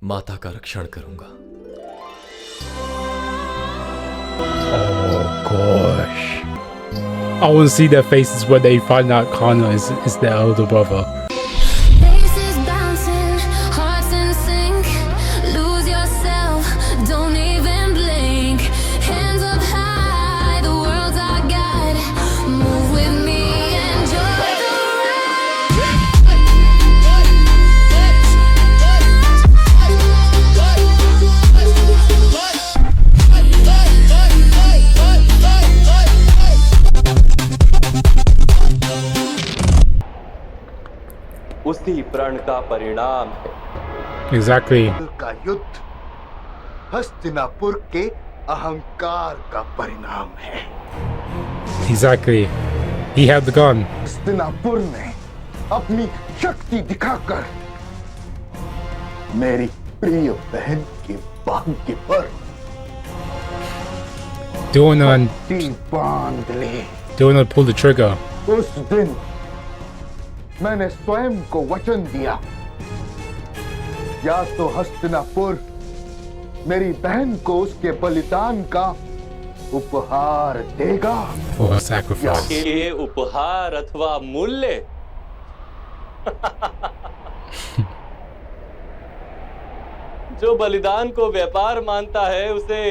माता का रक्षण करूंगा। Oh gosh. I want to see their faces when they find out Kana is their older brother. Faces bouncing, hearts in sync. Lose yourself, don't even blink. Hands up high, the world's our guide. Move with me, enjoy the उसी प्रण का परिणाम है। Exactly. का युद्ध हस्तिनापुर के अहंकार का परिणाम है। Exactly. He had the gun. Hastinapur ने अपनी शक्ति दिखाकर मेरी प्रिय बहन के भाग्य पर Donald पट्टी बांध ली। pulled the trigger. उस दिन मैंने स्वयं को वचन दिया, या तो हस्तिनापुर मेरी बहन को उसके बलिदान का उपहार देगा, For a sacrifice. ये उपहार अथवा मूल्य जो बलिदान को व्यापार मानता है उसे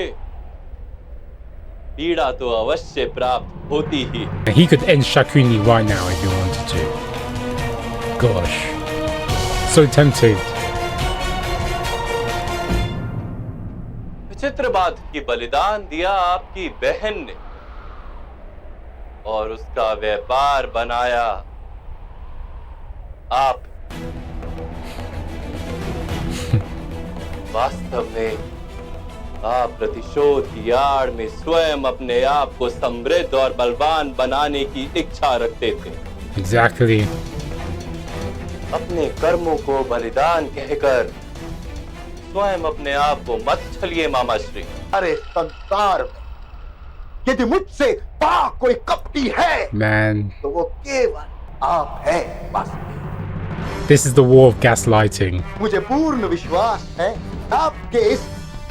पीड़ा तो अवश्य प्राप्त होती ही। He could end Shakuni right now if he wanted to. Gosh. So tempting. विचित्र बात कि बलिदान दिया आपकी बहन ने और उसका व्यापार बनाया आप। वास्तव में आप प्रतिशोध की आड़ में स्वयं अपने आप को समृद्ध और बलवान बनाने की इच्छा रखते थे। Exactly. अपने कर्मों को बलिदान कहकर स्वयं अपने आप को मत छलिए मामा श्री। अरे संसार में यदि मुझसे पाक कोई कपटी है Man. तो वो केवल आप है बस। This is the war of gaslighting. मुझे पूर्ण विश्वास है आपके इस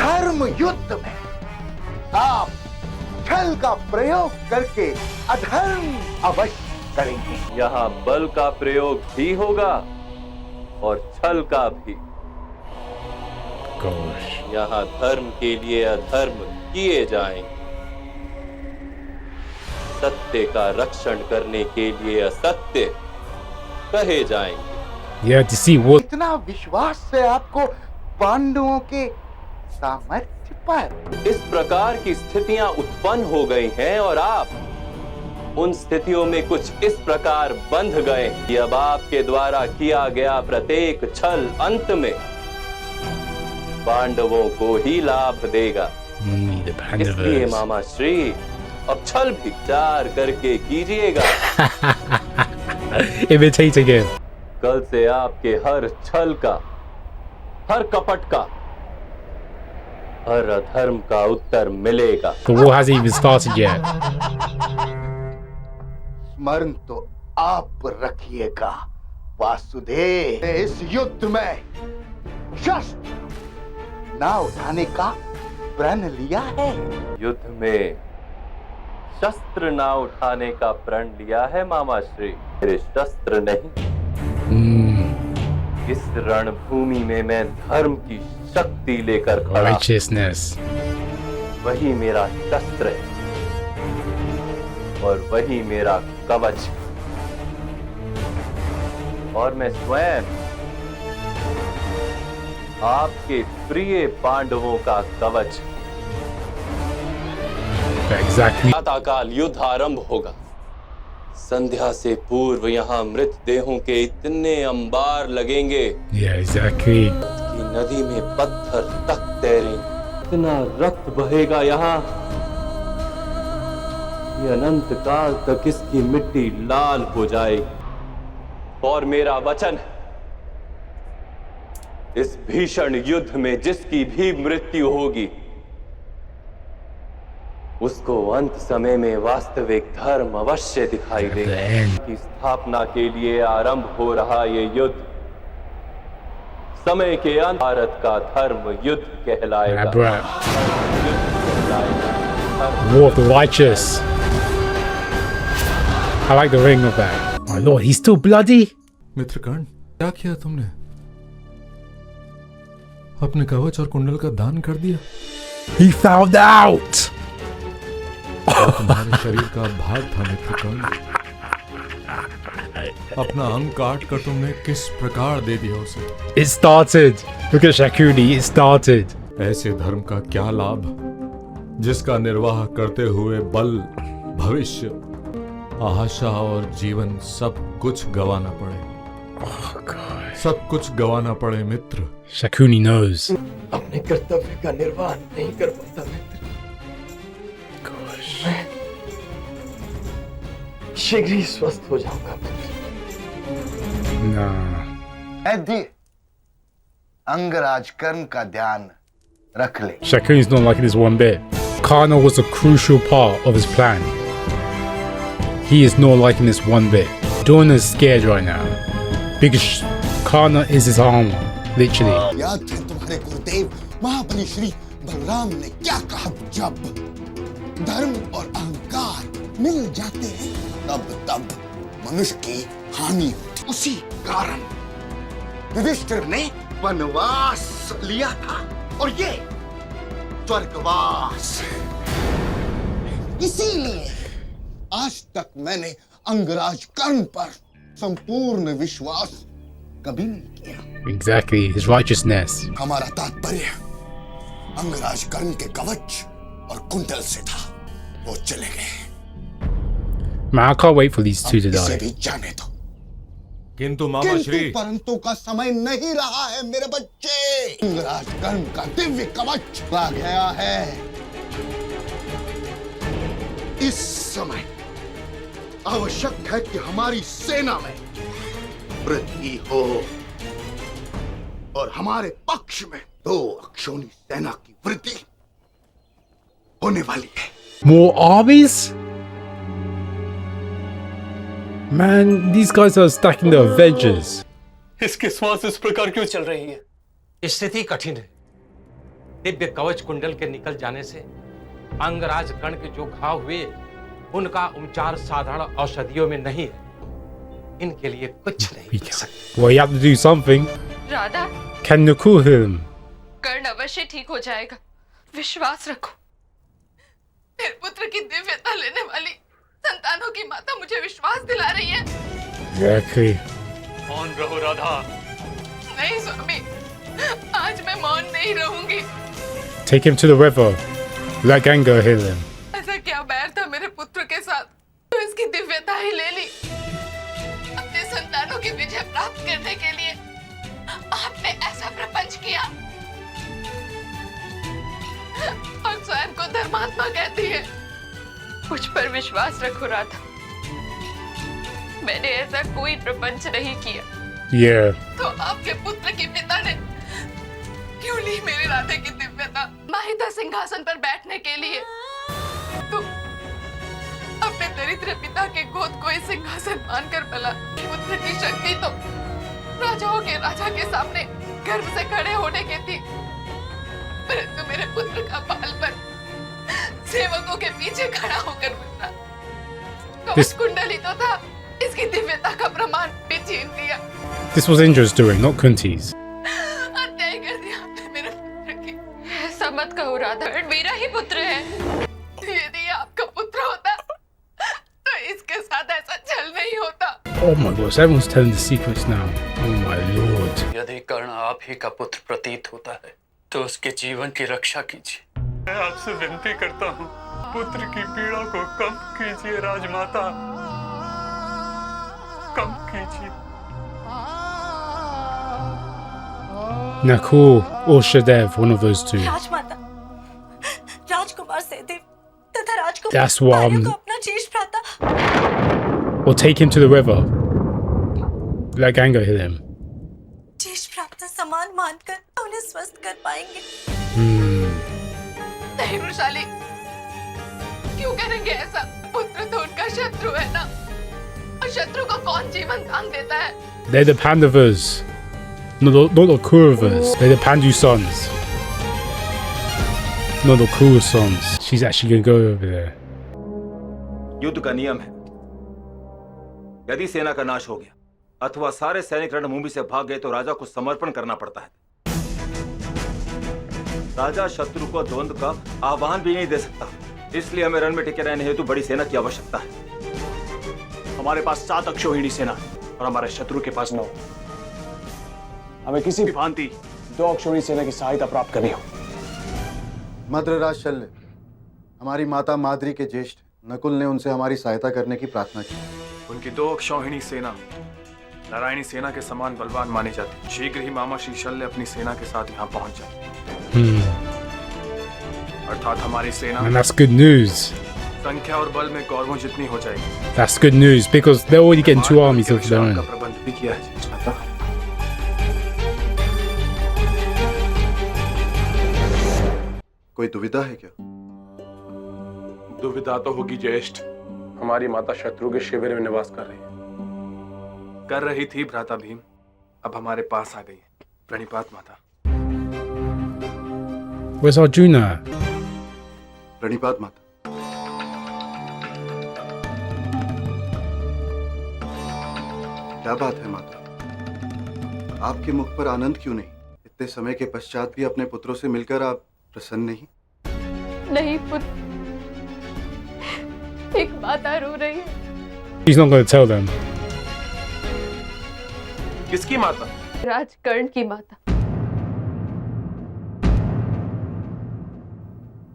धर्म युद्ध में आप छल का प्रयोग करके अधर्म अवश्य करेंगे। यहाँ बल का प्रयोग भी होगा और छल का भी। Gosh. यहाँ धर्म के लिए अधर्म किए जाएंगे, सत्य का रक्षण करने के लिए असत्य कहे जाएंगे। Yeah, to see what इतना विश्वास है आपको पांडवों के सामर्थ्य पर। इस प्रकार की स्थितियां उत्पन्न हो गई हैं और आप उन स्थितियों में कुछ इस प्रकार बंध गए कि अब आपके द्वारा किया गया प्रत्येक छल अंत में पांडवों को ही लाभ देगा। the इसलिए Pandavas. मामा श्री अब छल भी विचार करके कीजिएगा। Imitating him. कल से आपके हर छल का, हर कपट का, हर अधर्म का उत्तर मिलेगा। The war hasn't even started yet. स्मरण तो आप रखिएगा वासुदेव। इस युद्ध में शस्त्र ना उठाने का प्रण लिया है। युद्ध में शस्त्र ना उठाने का प्रण लिया है मामा श्री। मेरे शस्त्र नहीं, इस रणभूमि में मैं धर्म की शक्ति लेकर खड़ा, Righteousness. वही मेरा शस्त्र है और वही मेरा कवच है। और मैं स्वयं आपके प्रिय पांडवों का कवच। Exactly. प्रातःकाल युद्ध आरंभ होगा। संध्या से पूर्व यहाँ मृतदेहों के इतने अंबार लगेंगे Yeah, exactly. कि नदी में पत्थर तक तैरेंगे। इतना रक्त बहेगा यहाँ कि अनंत काल तक इसकी मिट्टी लाल हो जाएगी। और मेरा वचन है, इस भीषण युद्ध में जिसकी भी मृत्यु होगी उसको अंत समय में वास्तविक धर्म अवश्य दिखाई देगा। की स्थापना के लिए आरंभ हो रहा ये युद्ध समय के अंत भारत का धर्म युद्ध कहलाएगा। Yeah, bro. युद्ध कहलाएगा। धर्म War of the righteous. I like the ring of that. My lord, he's still bloody? मित्रकर्ण, क्या किया तुमने? अपने कवच और कुंडल का दान कर दिया? He found out! तुम्हारे शरीर का भाग था मित्रकर्ण। अपना अंग काट कर तुमने किस प्रकार दे दिया उसे? It started. Look at Shakuni, it started. ऐसे धर्म का क्या लाभ जिसका निर्वाह करते हुए बल, भविष्य, आशा और जीवन सब कुछ गंवाना पड़े? Oh, God. सब कुछ गंवाना पड़े मित्र। Shakuni knows. अपने कर्तव्य का निर्वाह नहीं कर पाता मित्र। Gosh. शीघ्र ही स्वस्थ हो जाऊंगा मित्र। Nah. ऐदी अंगराज कर्ण का ध्यान रख ले। Shakuni's not liking this one bit. Kana was a crucial part of his plan. He is not liking this one bit. Dawn is scared right now. Because Kana is his armor. Literally. याद है तुम्हारे गुरुदेव महाबली श्री बलराम ने क्या कहा? जब धर्म और अहंकार मिल जाते हैं तब मनुष्य की हानि होती। उसी कारण युधिष्ठिर ने वनवास लिया था और ये स्वर्गवास। इसीलिए आज तक मैंने अंगराज कर्ण पर संपूर्ण विश्वास कभी नहीं किया। Exactly. His righteousness. हमारा तात्पर्य अंगराज कर्ण के कवच और कुंडल से था। वो चले गए। Man, I can't wait for these two to इसे die. भी जाने दो। किंतु मामा श्री, परंतु का समय नहीं रहा है मेरे बच्चे। अंगराज कर्ण का दिव्य कवच आ गया है। इस समय आवश्यक है कि हमारी सेना में वृद्धि हो और हमारे पक्ष में 2 अक्षौणी सेना की वृद्धि होने वाली है। More armies? Man, these guys are stacking the Avengers. इसके श्वास इस प्रकार क्यों चल रही है? स्थिति कठिन है। दिव्य कवच कुंडल के निकल जाने से अंगराज कर्ण के जो घाव हुए उनका उपचार साधारण औषधियों में नहीं है। इनके लिए कुछ नहीं कर सकते। Well, you have to do something. Radha, Can Nakul heal him? कर्ण अवश्य ठीक हो जाएगा, विश्वास रखो। तेरे पुत्र की दिव्यता लेने वाली संतानों की माता मुझे विश्वास दिला रही है। Exactly. मौन रहो राधा। नहीं स्वामी, आज मैं मौन नहीं रहूंगी। Take him to the river. Let Ganga heal him. ऐसा क्या बैर था मेरे पुत्र के साथ तो इसकी दिव्यता ही ले ली। अपने संतानों की विजय प्राप्त करने के लिए आपने ऐसा प्रपंच किया और स्वयं को धर्मात्मा कहती है। मुझ पर विश्वास रखो राधा, मैंने ऐसा कोई प्रपंच नहीं किया। Yeah. तो आपके पुत्र के पिता ने क्यों ली मेरी राधे की दिव्यता माहिता सिंहासन पर बैठने के लिए? तो अपने दरिद्र पिता के गोद को इस सिंहासन मानकर भला पुत्र की शक्ति तो राजाओं के राजा के सामने गर्व से खड़े होने की थी, परंतु मेरे पुत्र का बालपन सेवकों के पीछे खड़ा होकर गुजरा। कवच कुंडली तो था, इसकी दिव्यता का प्रमाण भी छीन दिया। This was Indra's doing, not Kunti's. अन्याय कर दिया आपने मेरे पुत्र की। ऐसा मत कहो राधा, मेरा ही पुत्र है। यदि आपका पुत्र होता तो इसके साथ ऐसा छल नहीं होता। Oh my gosh, everyone's telling the secrets now. Oh my lord. यदि कर्ण आप ही का पुत्र प्रतीत होता है तो उसके जीवन की रक्षा कीजिए। मैं आपसे विनती करता हूँ, पुत्र की पीड़ा को कम कीजिए राजमाता, कम कीजिए। Nakul or Shadev, one of those two. राजमाता, राजकुमार सहदेव तथा राजकुमार That's what I'm- को अपना ज्येष्ठ भ्राता Or take him to the river. Let Ganga heal him. ज्येष्ठ भ्राता समान मानकर उन्हें स्वस्थ कर पाएंगे। नहीं वृषाली, क्यों करेंगे ऐसा? पुत्र तो उनका शत्रु है ना, और शत्रु को कौन जीवन दान देता है? They're the Pandavas. Not the Kauravas. They're the Pandu sons. Not the Kaura sons. She's actually gonna go over there. युद्ध का नियम है, यदि सेना का नाश हो गया अथवा सारे सैनिक रणभूमि से भाग गए तो राजा को समर्पण करना पड़ता है। राजा शत्रु को द्वंद्व का आह्वान भी नहीं दे सकता, इसलिए हमें रण में टिके रहने हेतु बड़ी सेना की आवश्यकता है। हमारे पास 7 अक्षौहिणी सेना और हमारे शत्रु के पास 9। हमें किसी भी भांति 2 अक्षौहिणी सेना की सहायता प्राप्त करनी हो। मद्रराज शल्य, हमारी माता माद्री के ज्येष्ठ नकुल ने उनसे हमारी सहायता करने की प्रार्थना की। उनकी 2 अक्षौहिणी सेना नारायणी सेना के समान बलवान मानी जाती। शीघ्र ही मामा श्री शल्य अपनी सेना के साथ यहाँ पहुंच जाए। अर्थात हमारी सेना, And that's good news. संख्या और बल में कौरवों जितनी हो जाएगी। That's good news because they're already getting 2 armies of their own. का प्रबंध भी किया है ज्येष्ठता। कोई दुविधा है क्या? दुविधा तो होगी ज्येष्ठ। हमारी माता शत्रु के शिविर में निवास कर रही थी भ्राता भीम, अब हमारे पास आ गई है। प्रणिपात माता। Where's Arjuna? प्रणिपात माता। क्या बात है माता, आपके मुख पर आनंद क्यों नहीं? इतने समय के पश्चात भी अपने पुत्रों से मिलकर आप प्रसन्न नहीं? नहीं पुत्र, एक माता रो रही है। He's not going to tell them. किसकी माता? राजकर्ण की माता।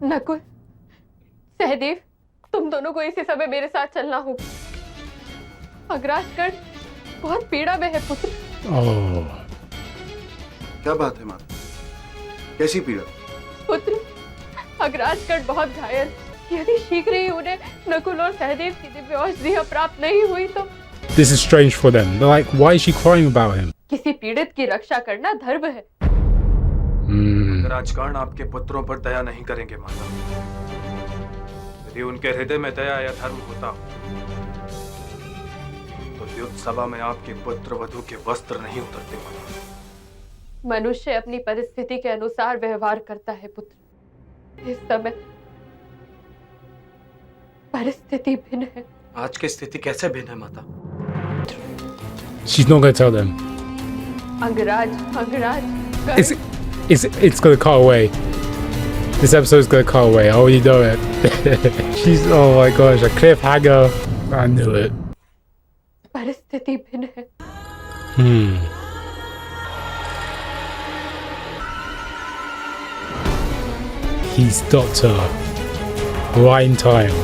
नकुल, सहदेव, तुम दोनों को इसी समय मेरे साथ चलना होगा। अग्राजकर्ण बहुत पीड़ा में है पुत्र। Oh. क्या बात है माता, कैसी पीड़ा? पुत्र, अग्राजकर्ण बहुत घायल। यदि शीघ्र ही उन्हें नकुल और सहदेव की दिव्य औषधियां प्राप्त नहीं हुई तो This is strange for them. They're like, why is she crying about him? किसी पीड़ित की रक्षा करना धर्म है। राजकर्ण आपके पुत्रों पर दया नहीं करेंगे माता। यदि उनके हृदय में दया या धर्म होता तो युद्ध सभा में आपके पुत्र वधू के वस्त्र नहीं उतरते माता। मनुष्य अपनी परिस्थिति के अनुसार व्यवहार करता है पुत्र। इस समय परिस्थिति भिन्न है। आज की स्थिति कैसे भिन्न है माता? She's not going to tell them. Angraj, It's going to cut away. This episode's going to cut away. I already know it. She's, oh my gosh, a cliffhanger. I knew it. परिस्थिति भिन्न है। He stopped her. Right in time.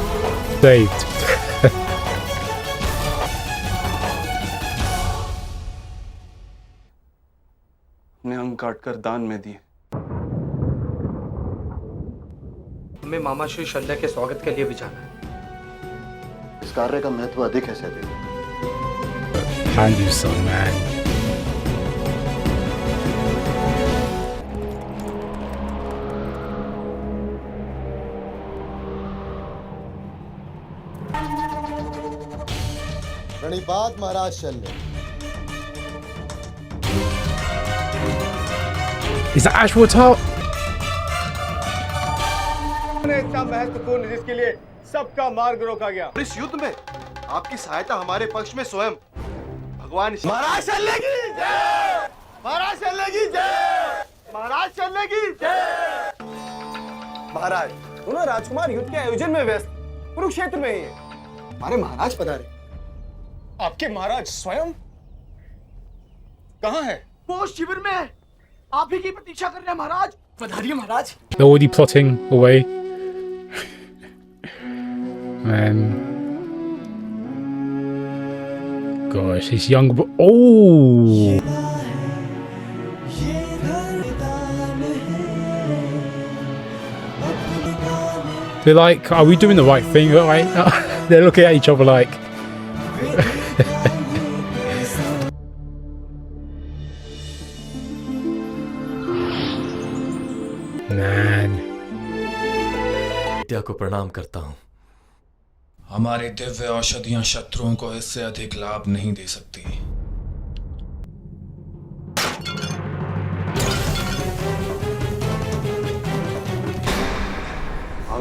Saved. ने अंग काटकर दान में दिए। हमें मामा श्री शल्य के स्वागत के लिए भी जाना है। इस कार्य का महत्व अधिक है सहदेव। Pandu son, man. प्रणिपात महाराज शल्य। Is that Ashwatar? इतना महत्वपूर्ण जिसके लिए सबका मार्ग रोका गया। इस युद्ध में आपकी सहायता हमारे पक्ष में स्वयं भगवान महाराज शल्य की जय, महाराज शल्य की जय, महाराज शल्य की जय। महाराज, दोनों राजकुमार युद्ध के आयोजन में व्यस्त कुरुक्षेत्र में ही है। हमारे महाराज पधारे। आपके महाराज स्वयं कहाँ है? वो शिविर में है, आप ही की प्रतीक्षा कर रहे हैं महाराज। पधारिए महाराज। They're already plotting away. Man. Gosh, this young boy. Oh! They're like, are we doing the right thing? Right? They're looking at each other like. Man. विद्या को प्रणाम करता हूँ। हमारी दिव्य औषधियां शत्रुओं को इससे अधिक लाभ नहीं दे सकती।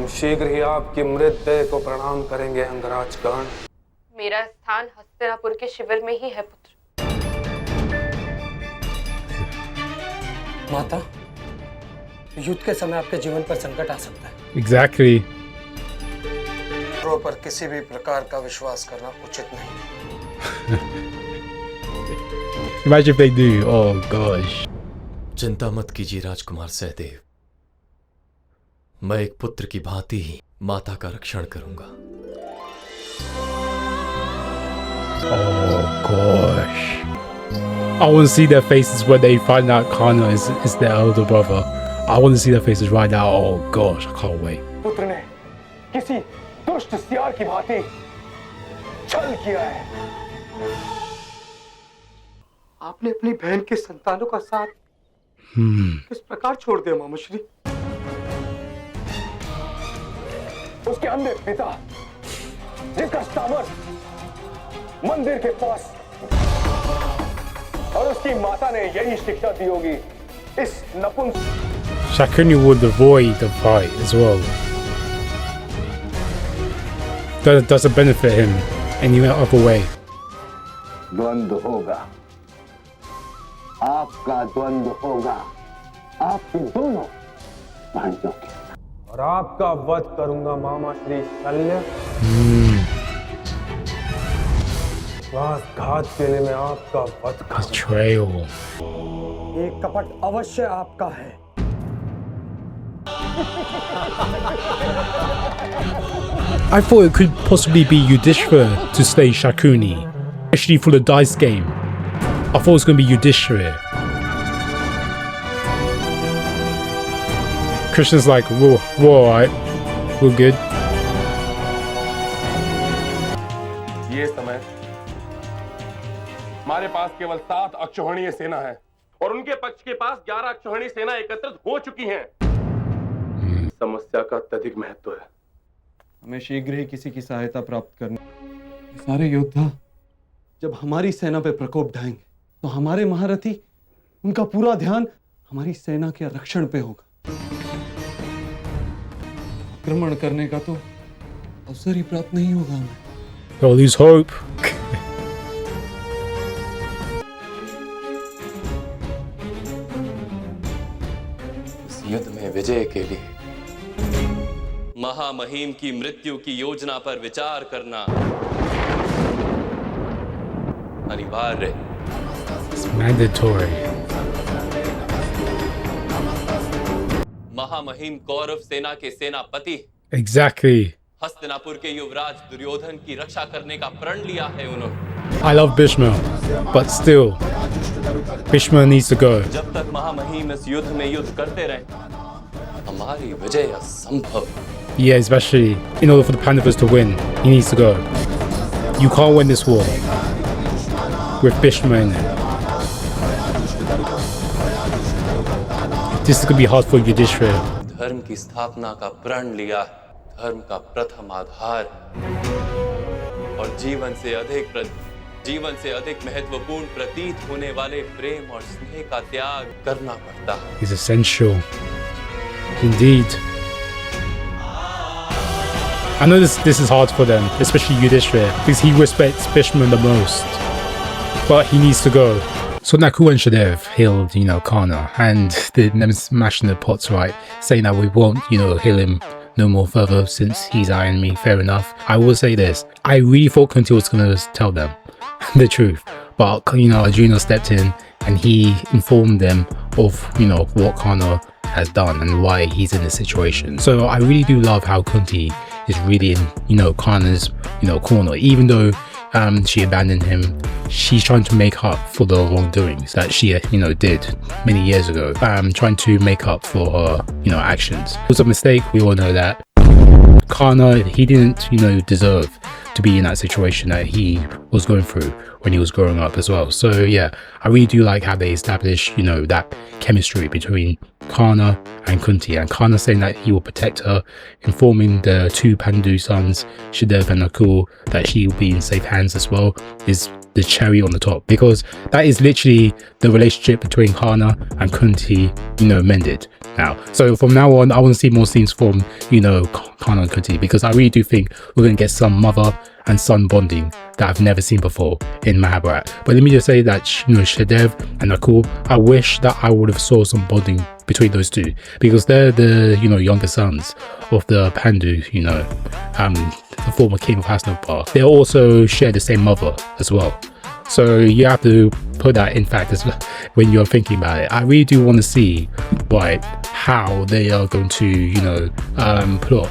हम शीघ्र ही आपकी मृतदेह को प्रणाम करेंगे अंगराज गण। मेरा स्थान हस्तिनापुर के शिविर में ही है पुत्र। माता, युद्ध के समय आपके जीवन पर संकट आ सकता है। Exactly. शत्रुओं पर किसी भी प्रकार का विश्वास करना उचित नहीं। Imagine if they do. Oh gosh. चिंता मत कीजिए राजकुमार सहदेव, मैं एक पुत्र की भांति ही माता का रक्षण करूंगा। Oh gosh. I want to see their faces when they find out Kana is their elder brother. I want to see their faces right now. Oh gosh, I can't wait. पुत्र ने किसी दुष्ट सियार की भांति छल किया है। आपने अपनी बहन के संतानों का साथ किस प्रकार छोड़ दिया मामुश्री? उसके अंधे पिता, जिसका सामर्थ मंदिर के पास, और उसकी माता ने यही शिक्षा दी होगी इस नपुंसक। Shakuni would avoid the fight as well. That doesn't benefit him any other way. द्वंद्व होगा, आपका द्वंद्व होगा, आपके दोनों भाइयों के, और आपका वध करूंगा मामा श्री शल्य। घात के लिए मैं आपका वध करूंगा। Betrayal. ये कपट अवश्य आपका है। I thought it could possibly be Yudhishthira to slay Shakuni, especially for the dice game. I thought it was going to be Yudhishthira. Krishna's like, we're alright, we're good. ये समय हमारे पास केवल 7 अक्षौहिणी सेना है और उनके पक्ष के पास 11 अक्षौहिणी सेना एकत्रित हो चुकी हैं। समस्या का अत्यधिक महत्व है। हमें शीघ्र ही किसी की सहायता प्राप्त करनी। सारे योद्धा जब हमारी सेना पे प्रकोप ढाएंगे तो हमारे महारथी, उनका पूरा ध्यान हमारी सेना के रक्षण पे होगा। आक्रमण करने का तो अवसर ही प्राप्त नहीं होगा हमें। Don't lose hope. इस युद्ध में विजय के लिए महामहिम की मृत्यु की योजना पर विचार करना अनिवार्य। It's mandatory. महामहिम कौरव सेना के सेनापति Exactly. हस्तिनापुर के युवराज दुर्योधन की रक्षा करने का प्रण लिया है उन्होंने। I love Bhishma, but still, Bhishma needs to go. जब तक महामहिम इस युद्ध में युद्ध करते रहे, हमारी विजय असंभव। Yeah, especially in order for the Pandavas to win, he needs to go. You can't win this war with Bhishma in it. This is going to be hard for Yudhishthira. धर्म की स्थापना का प्रण लिया, धर्म का प्रथम आधार और जीवन से अधिक महत्वपूर्ण प्रतीत होने वाले प्रेम और स्नेह का त्याग करना पड़ता है। Is essential. Indeed. I know this is hard for them, especially Yudhishthira, because he respects Bhishma the most. But he needs to go. So Nakul and Shadev healed, Kana, and them smashing the pots, right? Saying that we won't, heal him no more further since he's our enemy. Fair enough. I will say this. I really thought Kunti was going to tell them the truth. But, Arjuna stepped in and he informed them of, what Kana has done and why he's in this situation. So I really do love how Kunti is really in, Kana's, corner. Even though she abandoned him, she's trying to make up for the wrongdoings that she, did many years ago. Trying to make up for her, actions. It was a mistake, we all know that. Kana, he didn't, deserve to be in that situation that he was going through when he was growing up as well. So yeah, I really do like how they establish, that chemistry between Kana and Kunti, and Kana saying that he will protect her, informing the two Pandu sons, Shadev and Nakul, that she will be in safe hands as well, is the cherry on the top, because that is literally the relationship between Kana and Kunti, you know, mended now. So from now on, I want to see more scenes from, you know, Kana and Kunti, because I really do think we're going to get some mother and son bonding that I've never seen before in Mahabharat. But let me just say that, you know, Sahdev and Nakul, I wish that I would have saw some bonding between those two, because they're the, you know, younger sons of the Pandu, you know, the former king of Hastinapur. They also share the same mother as well. So you have to put that in fact as well when you're thinking about it. I really do want to see, right, how they are going to, you know, plot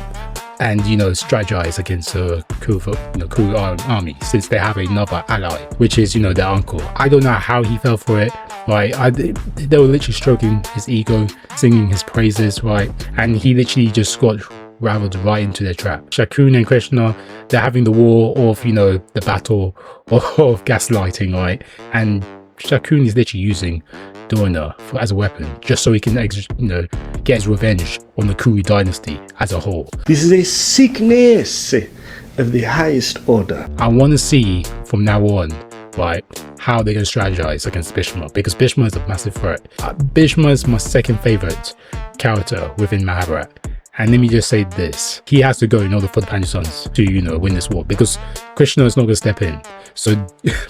and, you know, strategize against the Kuru army, since they have another ally, which is, you know, their uncle. I don't know how he fell for it, right? They were literally stroking his ego, singing his praises, right? And he literally just got raveled right into their trap. Shakun and Krishna, they're having the war of, you know, the battle of gaslighting, right? And Shakun is literally using Drona as a weapon, just so he can, you know, get his revenge on the Kuru dynasty as a whole. This is a sickness of the highest order. I want to see from now on, right, how they're going to strategize against Bhishma, because Bhishma is a massive threat. Bhishma is my second favorite character within Mahabharat. And let me just say this, he has to go in order for the Pandu sons to, you know, win this war, because Krishna is not going to step in. So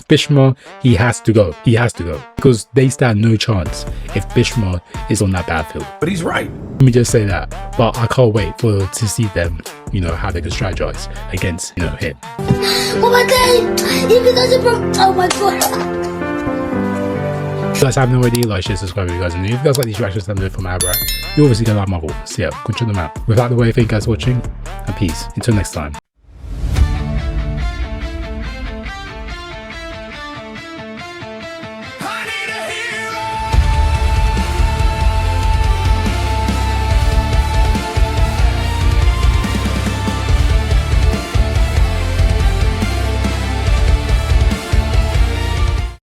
Bhishma, he has to go. He has to go, because they stand no chance if Bhishma is on that battlefield. But he's right. Let me just say that. But I can't wait to see them, you know, how they can strategize against, you know, him. Oh my god! Oh my god! If you guys have no idea, like, share, subscribe if you guys are new. If you guys like these reactions I'm doing for Mahabharat, you obviously gonna like Marvel. So yeah, go check them out. Without the way, thank you guys for watching, and peace. Until next time.